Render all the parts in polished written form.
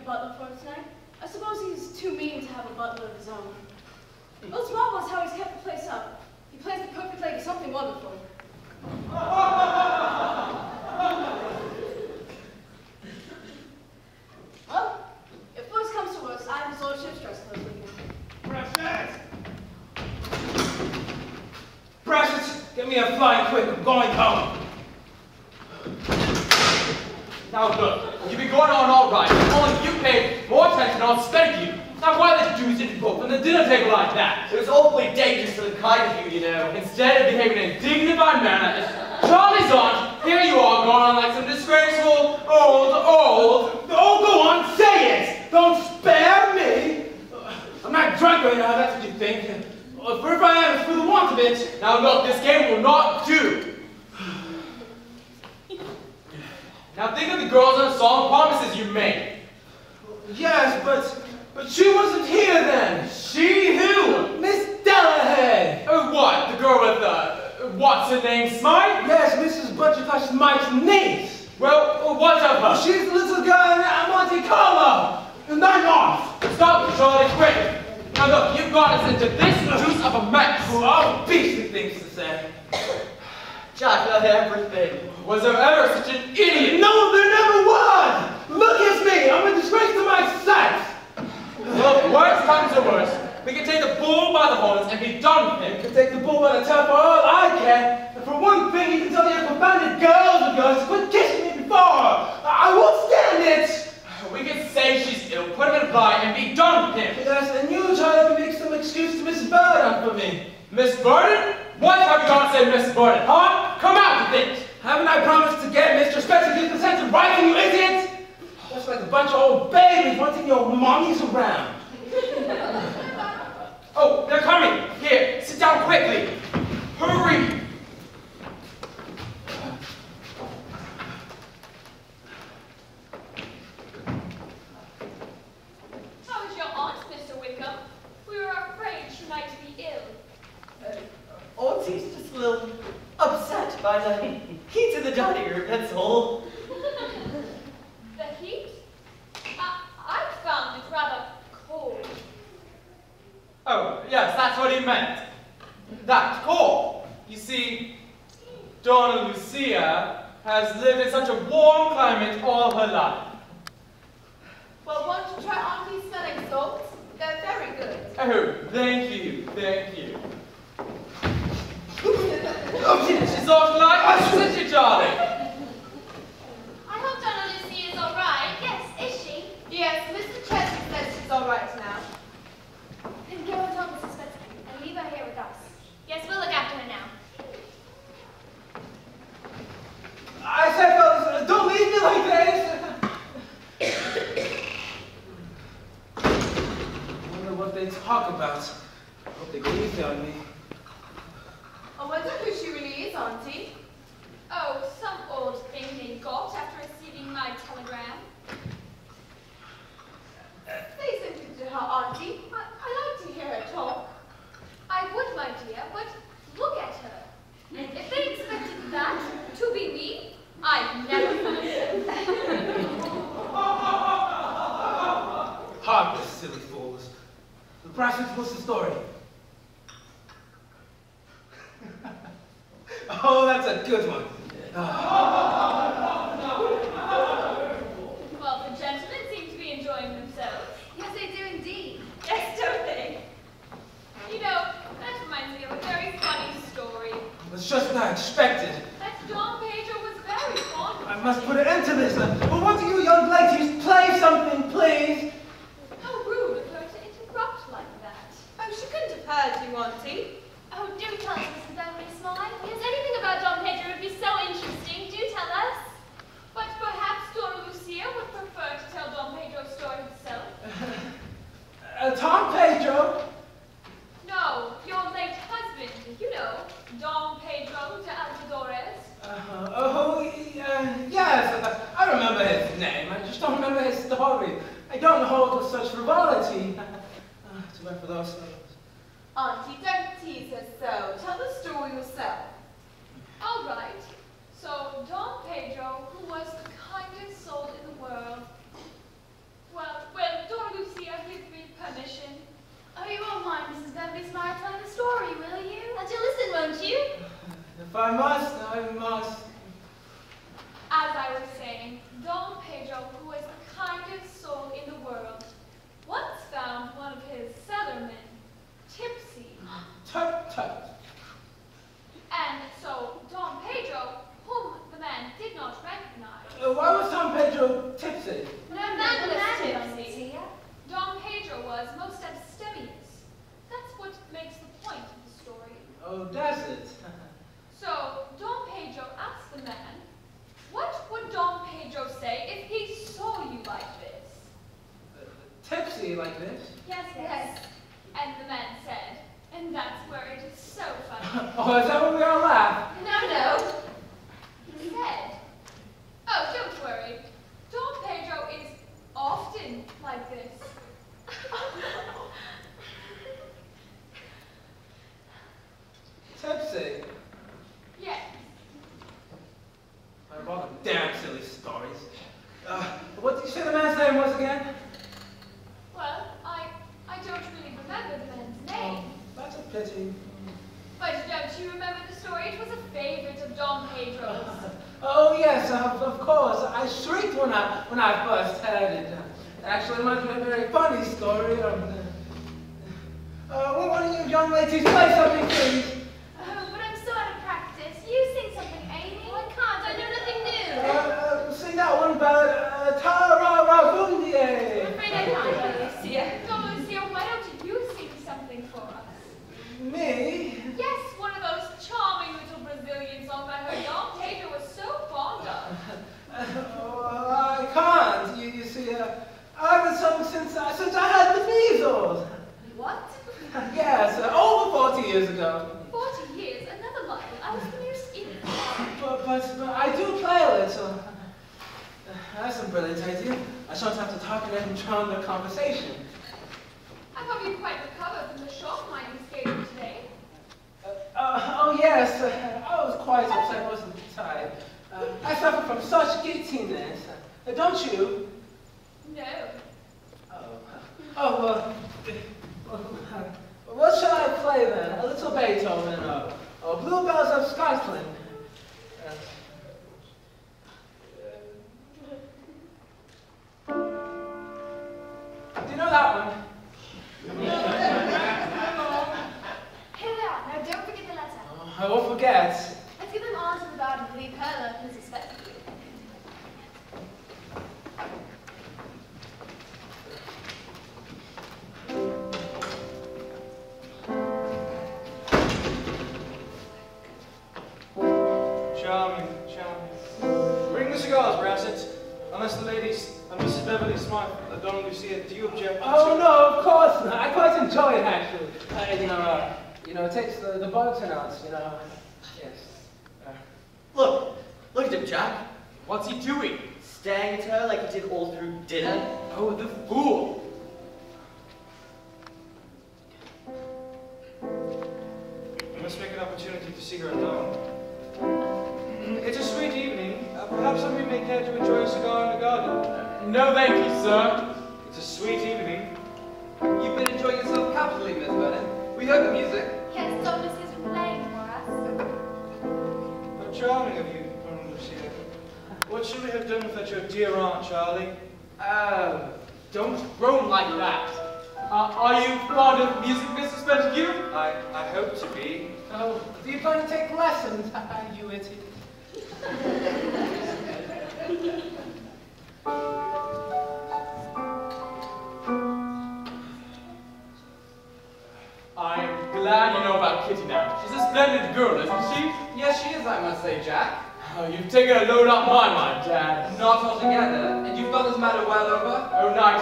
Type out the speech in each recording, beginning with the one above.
butler for tonight. I suppose he's too mean to have a butler of his own. Well, it's marvelous how he's kept the place up. He plays the perfect lady, something wonderful. Well, if worse comes to worse, I have his lordship's dress clothes with me. Precious! Precious, get me a flying quick, I'm going home. Now look, you've been going on all right, only you paid more attention on spending you. Now why did you did you book on the dinner table like that? It was awfully dangerous for the kind of you, you know. Instead of behaving in a dignified manner as Charlie's aunt, here you are going on like some disgraceful old. Oh, go on, say it! Don't spare me! I'm not drunk right now, that's what you think. For if I am, it's for the want of it. Now look, this game will not do. Now think of the girls and solemn promises you made. Yes, but she wasn't here then. She who? Miss Delahaye. What? The girl with what's her name, Smythe? Yes, Mrs. Buttercup Smythe's niece. Well, what's of her? She's the little girl in Monte Carlo. And I'm off. Stop, Charlie, quick. Now look, you've got us into this juice of a mess. Oh, beastly things to say. Jack, not everything. Was there ever such an idiot? No, there never was! Look at me! I'm a disgrace to my sex! Well, if worse comes to worse, we can take the bull by the horns and be done with You him. can take the bull by the tail for all I care. And for one thing, you can tell your confounded girls of yours to quit kissing me before. I won't stand it! We can say she's ill, put him in a fly, and be done with him. Yes, and you try to make some excuse to Miss Burden for me. Miss Burden? What have you got to say, Miss Burden, huh? Come out with it! Haven't I promised to get Mr. Spencer's consent to write, you idiot? Just like a bunch of old babies wanting your mommies around. Oh, they're coming! Here, sit down quickly! Hurry! How is your aunt, Mr. Wickham? We were afraid she might be ill. Auntie's just a little upset by the heat in the dining room, that's all. The heat? I found it rather cold. Oh, yes, that's what he meant. That cold. You see, Donna Lucia has lived in such a warm climate all her life. Well, won't you try Auntie's smelling salts? They're very good. Oh, thank you, thank you. Oh, She's off like isn't she, Charlie? I hope Donna Lucy is all right. Yes, is she? Yes, Mr. Chesney says she's all right now. Then go and tell Mrs. Spencer and leave her here with us. Yes, we'll look after her now. I said, fellas, don't leave me like this. I wonder what they talk about. I hope they go easy on me. I wonder who she really is, Auntie. Oh, some old thing they got after receiving my telegram. Say something to her, Auntie. I like to hear her talk. I would, my dear, but look at her. If they expected that to be me, I'd never find it. Harmless, silly fools. Precious, what's the story? Oh, that's a good one. Well, the gentlemen seem to be enjoying themselves. Yes, they do indeed. Yes, don't they? You know, that reminds me of a very funny story. It's just what I expected. That Don Pedro was very fond of I must put an end to this. But what do you young ladies play something, please? How rude of her to interrupt like that. Oh, she couldn't have heard you, Auntie. Oh, do tell us, Mrs. Beverly Smythe. Yes, anything about Don Pedro would be so interesting. Do tell us. But perhaps Donna Lucia would prefer to tell Don Pedro's story herself. Tom Pedro? No, your late husband, you know, Don Pedro de Alcadores. Yes, I remember his name. I just don't remember his story. I don't hold with such frivolity. Too bad for those. Auntie, don't tease her so. Tell the story yourself. All right. So, Don Pedro, who was the kindest soul in the world, well, see you like this. Yes, yes. And the man said, and that's where it is so funny. Oh, is that when we all laugh? No, no. He said, oh, don't worry. Don Pedro is often like this. Tipsy. Yes. I have all the damn silly stories. What did you say the man's name was again? Well, I don't really remember the man's name. That's a pity. But don't you remember the story? It was a favorite of Don Pedro's. Oh yes, of course. I shrieked when I first heard it. Actually, it might be a very funny story. One of you young ladies play something, please? Oh, but I'm so out of practice. You sing something, Amy. I can't. I know nothing new. Sing that one about Ta-ra-ra-boom-die. I'm afraid I can't, Lucia. Don Lucia, why don't you sing something for us? Me? Yes, one of those charming little Brazilian songs I heard Don Pedro was so fond of. I can't. You see, I haven't sung since I had the measles. What? Yes, over 40 years ago. 40 years? Another lie. I was the merest idiot. But I do play a little. That's a brilliant idea. I shan't have to talk and let him drown the conversation. I hope you quite recovered from the shock mining gave you today. Oh yes, I was quite upset most of the time. I suffer from such giddiness. Don't you? No. What shall I play then? A little Beethoven or Bluebells of Scotland? Do you know that one? Here they are. Now don't forget the letter. Oh, I won't forget. Let's give them on to the garden and leave her alone and suspect you. Charming, charming. Bring the cigars, Brassett. Unless the ladies and Mrs. Beverly Smythe, Donna Lucia, do you object? Oh no, of course not. I quite enjoy it actually. It takes the bugs out. Yes. Look at him, Jack. What's he doing? Staring at her like he did all through dinner. Oh, the fool! I must make an opportunity to see her alone. It's a sweet evening. Perhaps some of you may care to enjoy a cigar in the garden. No, thank you, sir. It's a sweet evening. You've been enjoying yourself capitally, Miss Vernon. We heard the music. Yes, Don Lucia's been playing for us. How charming of you, Donna Lucia. What should we have done without your dear Aunt Charlie? Don't groan like that. Are you fond of music, Mrs. Pettigrew? I hope to be. Oh, do you plan to take lessons, you idiot? I'm glad you know about Kitty now. She's a splendid girl, isn't she? Yes, she is, I must say, Jack. Oh, you've taken a load off my mind, Dad. Not altogether. And you've thought this matter well over? Oh, night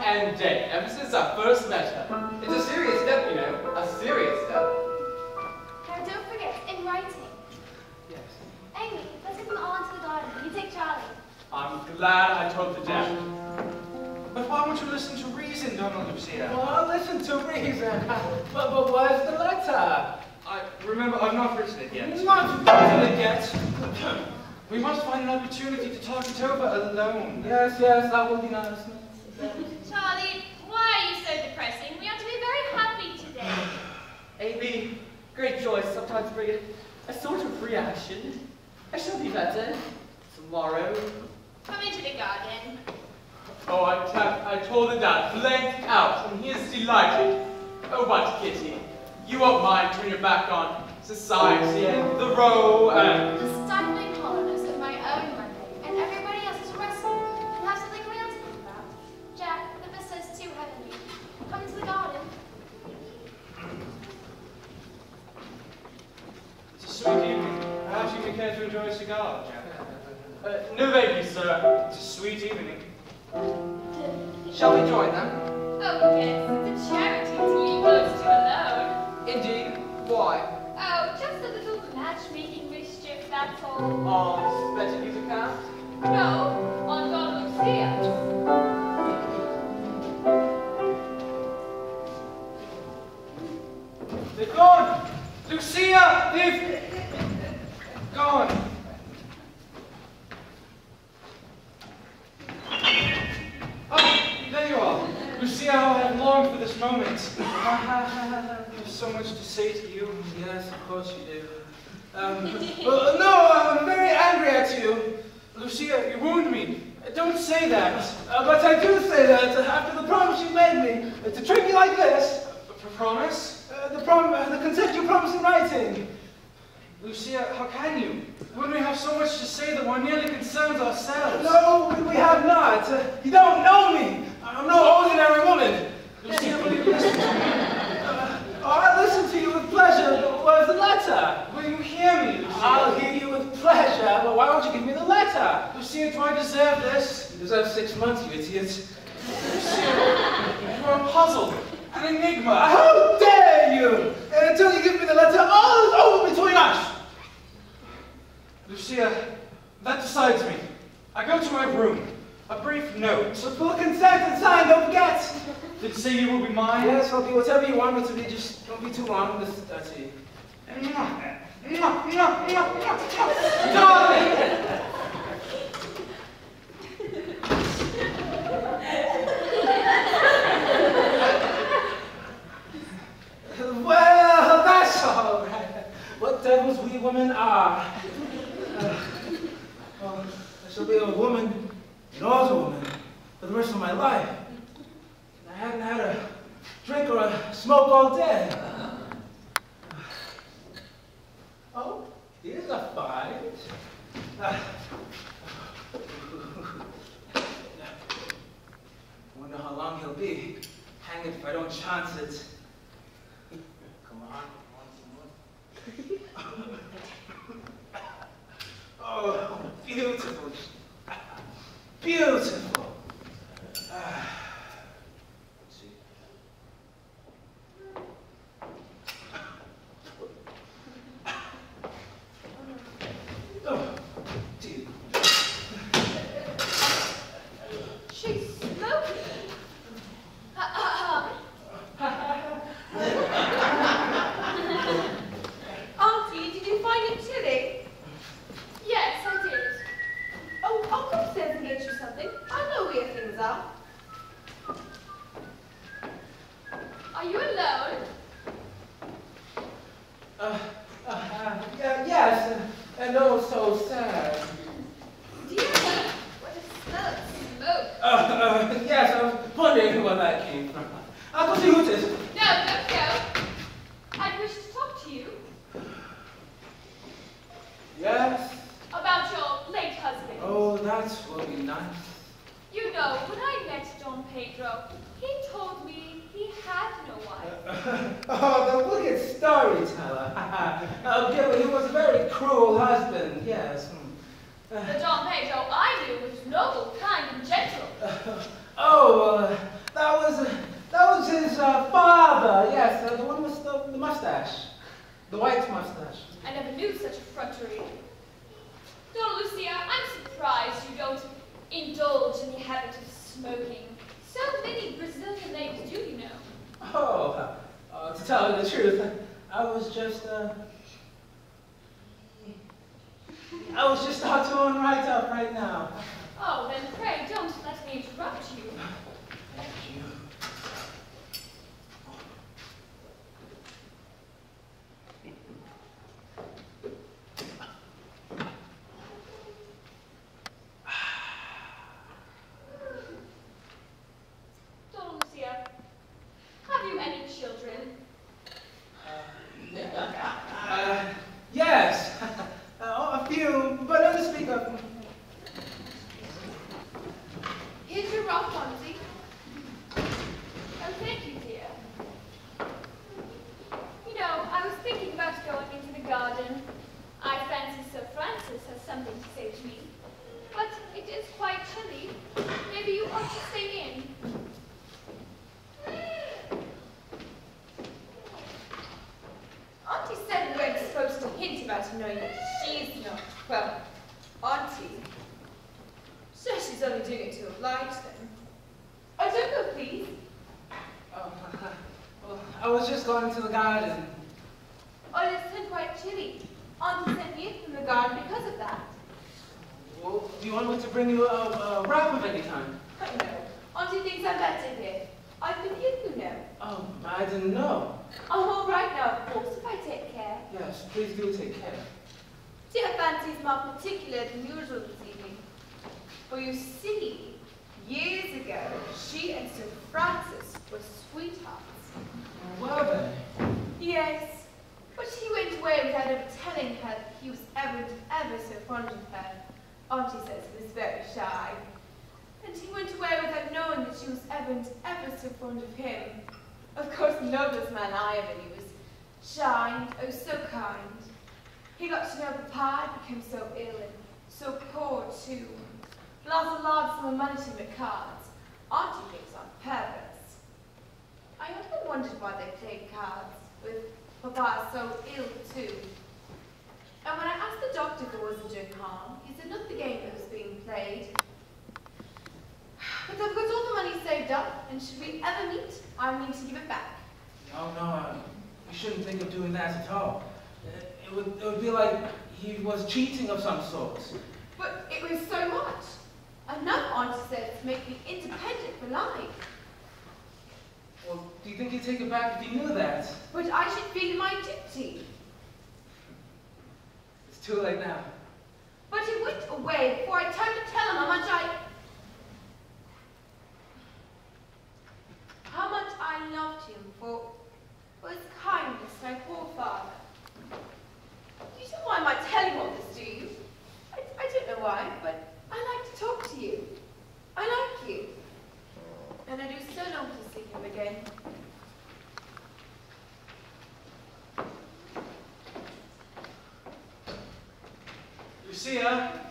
and day, ever since I first met her. It's a serious step, you know. A serious step. Now don't forget, in writing. Yes. Amy, let's give them on to the garden. You take Charlie. I'm glad I told the Dad. But why won't you listen to reason, Donna Lucia? Well, listen to reason. But where's the letter? Remember, I've not written it yet. Not written it yet. We must find an opportunity to talk it over alone. Yes, that will be nice. Charlie, why are you so depressing? We ought to be very happy today. Amy, great choice. Sometimes bring a sort of reaction. I shall be better tomorrow. Come into the garden. Oh, I told the Dad blank out, and he is delighted. Oh, but Kitty, you won't mind turning your back on society and the row and... The stifling hollowness of my own Monday, and everybody else's rest week, and have something real to think about. Jack, the vista's too heavenly. Come into the garden. It's a sweet evening. Perhaps you may care to enjoy a cigar, Jack. no thank you, sir. It's a sweet evening. The Shall we join them? Oh, yes, it's a charity to leave those two alone. Indeed. Why? Oh, just a little matchmaking mischief, that's all. On Betty's account? No, on Donna Lucia. They've gone! Lucia! They've gone. Oh, there you are. Lucia, how I have longed for this moment. I have so much to say to you. Yes, of course you do. Well, no, I'm very angry at you. Lucia, you wound me. Don't say that. But I do say that after the promise you made me to treat me like this. Promise? The consent you promised in writing. Lucia, how can you? When we have so much to say that one nearly concerns ourselves. No, we have not. You don't know me. I'm no ordinary woman. Lucia, will you listen to me? I listen to you with pleasure, but where's the letter? Will you hear me, Lucia? I'll hear you with pleasure, but why won't you give me the letter? Lucia, do I deserve this? You deserve 6 months, you idiot. Lucia, you are a puzzle. An enigma. How dare you! And until you give me the letter, all is over between us! Lucia, that decides me. I go to my room. A brief note. So full consent and sign, don't forget! Did you say you will be mine? Yes, I'll be whatever you want me to be, just don't be too long. That's it. Darling! Well, that's all right. What devils we women are. Well, I shall be a woman, an older woman, for the rest of my life. I hadn't had a drink or a smoke all day. Oh, here's a fight. Wonder how long he'll be. Hang it if I don't chance it. Come on, some more. Oh, beautiful. Beautiful. Let's see. Oh, dear. She's smoking. Auntie, did you find it chilly? Yes, I did. Oh, I'll come upstairs and get you something. I know where things are. Are you alone? Yes, and oh, so sad. Dear, what a smell of smoke. Yes, I was wondering where that came from. I'll go see who it is. No, don't go. I wish to talk to you Yes? about your late husband. Oh, that will be nice. You know, when I met Don Pedro, he told me he had no wife. Oh, the wicked storyteller. He was a very cruel husband, yes. The Don Pedro I knew was noble, kind, and gentle. That was his father, yes, the one with the mustache. The white mustache. I never knew such effrontery. Donna Lucia, I'm surprised you don't indulge in the habit of smoking. So many Brazilian ladies do, you know. To tell you the truth, I was just about to on right up right now. Oh, then pray don't let me interrupt you. Thank you. Donna Lucia, have you any children? Yes. A few, but none to speak of. Here's your rough onesie. Oh, thank you, dear. You know, I was thinking about going into the garden. I fancy Sir Francis has something to say to me. But it is quite chilly. Maybe you ought to stay in. was just going to the garden. Oh, it's still quite chilly. Auntie sent me in from the garden because of that. Well, do you want me to bring you a wrap of any kind? I know. Auntie thinks I'm better here. I've been here, you know. Oh, I didn't know. I'm all right now, of course, if I take care. Yes, please do take care. Dear Fancy's more particular than usual this evening. For you see, years ago, she and Sir Francis were sweethearts. Well then. Yes, but he went away without ever telling her that he was ever so fond of her. Auntie says he was very shy. And he went away without knowing that she was ever so fond of him. Of course, the noblest man I ever knew was shy and oh so kind. He got to know Papa and became so ill and so poor too. Lost a large sum of money to make cards. Auntie thinks on purpose. I often wondered why they played cards, with Papa so ill too. And when I asked the doctor if it wasn't doing harm, he said not the game that was being played. But they've got all the money saved up, and should we ever meet, I mean to give it back. No, you shouldn't think of doing that at all. It would be like he was cheating of some sort. But it was so much. Enough, Auntie said, to make me independent for life. Well, do you think he'd take it back if he knew that? But I should feel my duty. It's too late now. But he went away before I had time to tell him how much I loved him for his kindness to my poor father. You don't mind my telling all this, do you? I don't know why, but I like to talk to you. I like you. And I do so long to see him again. Lucia?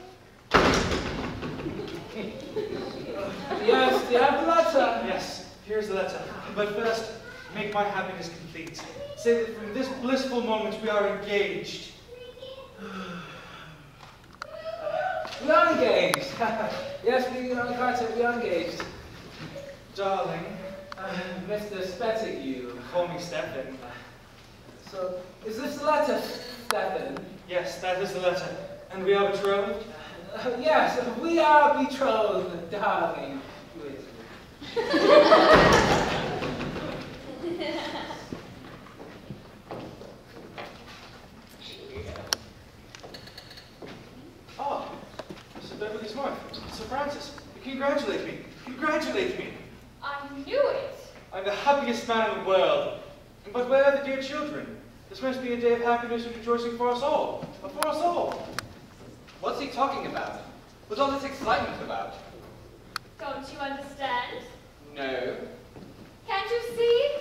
Yes, do you have the letter? Yes, here's the letter. But first, make my happiness complete. Say that from this blissful moment we are engaged. We are engaged. Yes, we are, Carter, we are engaged. Darling, Mr. Spettigue. call me Stephen. So, is this the letter, Stephen? Yes, that is the letter. And we are betrothed? Yes, we are betrothed, darling. Oh, Mr. Beverly's wife, Sir Francis. Congratulate me. Congratulate me. I knew it. I'm the happiest man in the world. But where are the dear children? This must be a day of happiness and rejoicing for us all. For us all. What's he talking about? What's all this excitement about? Don't you understand? No. Can't you see?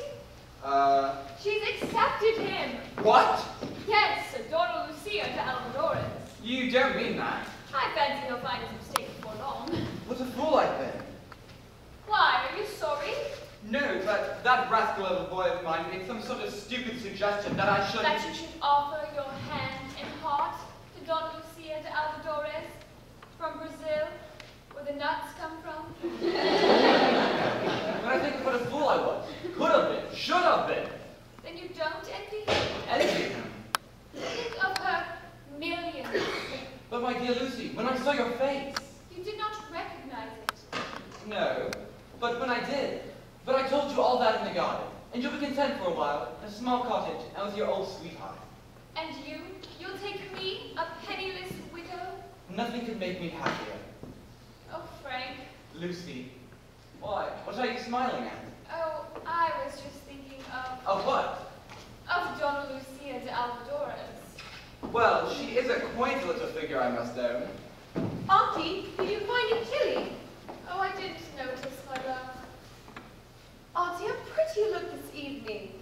She's She's accepted him. What? Yes, Donna Lucia to Alvadores. You don't mean that. I fancy he'll find his mistake before long. What a fool I've been. Why, are you sorry? No, but that rascal of a boy of mine made some sort of stupid suggestion that I should... That you should offer your hand and heart to Donna Lucia de Alvadores from Brazil, where the nuts come from? When I think of what a fool I was. Could have been. Should have been. Then you don't envy him? Envy him. Think of her millions. But my dear Lucy, when I saw your face... You did not recognize it. No, but when I did. But I told you all that in the garden. And you'll be content for a while, in a small cottage, and with your old sweetheart. And you'll take me, a penniless widow? Nothing could make me happier. Oh, Frank. Lucy, why? What are you smiling at? Oh, I was just thinking of... Of what? Of Donna Lucia de Alvadores. Well, she is a quaint little figure, I must own. Auntie, did you find it chilly? Oh, I didn't notice, my love. Auntie, how pretty you look this evening.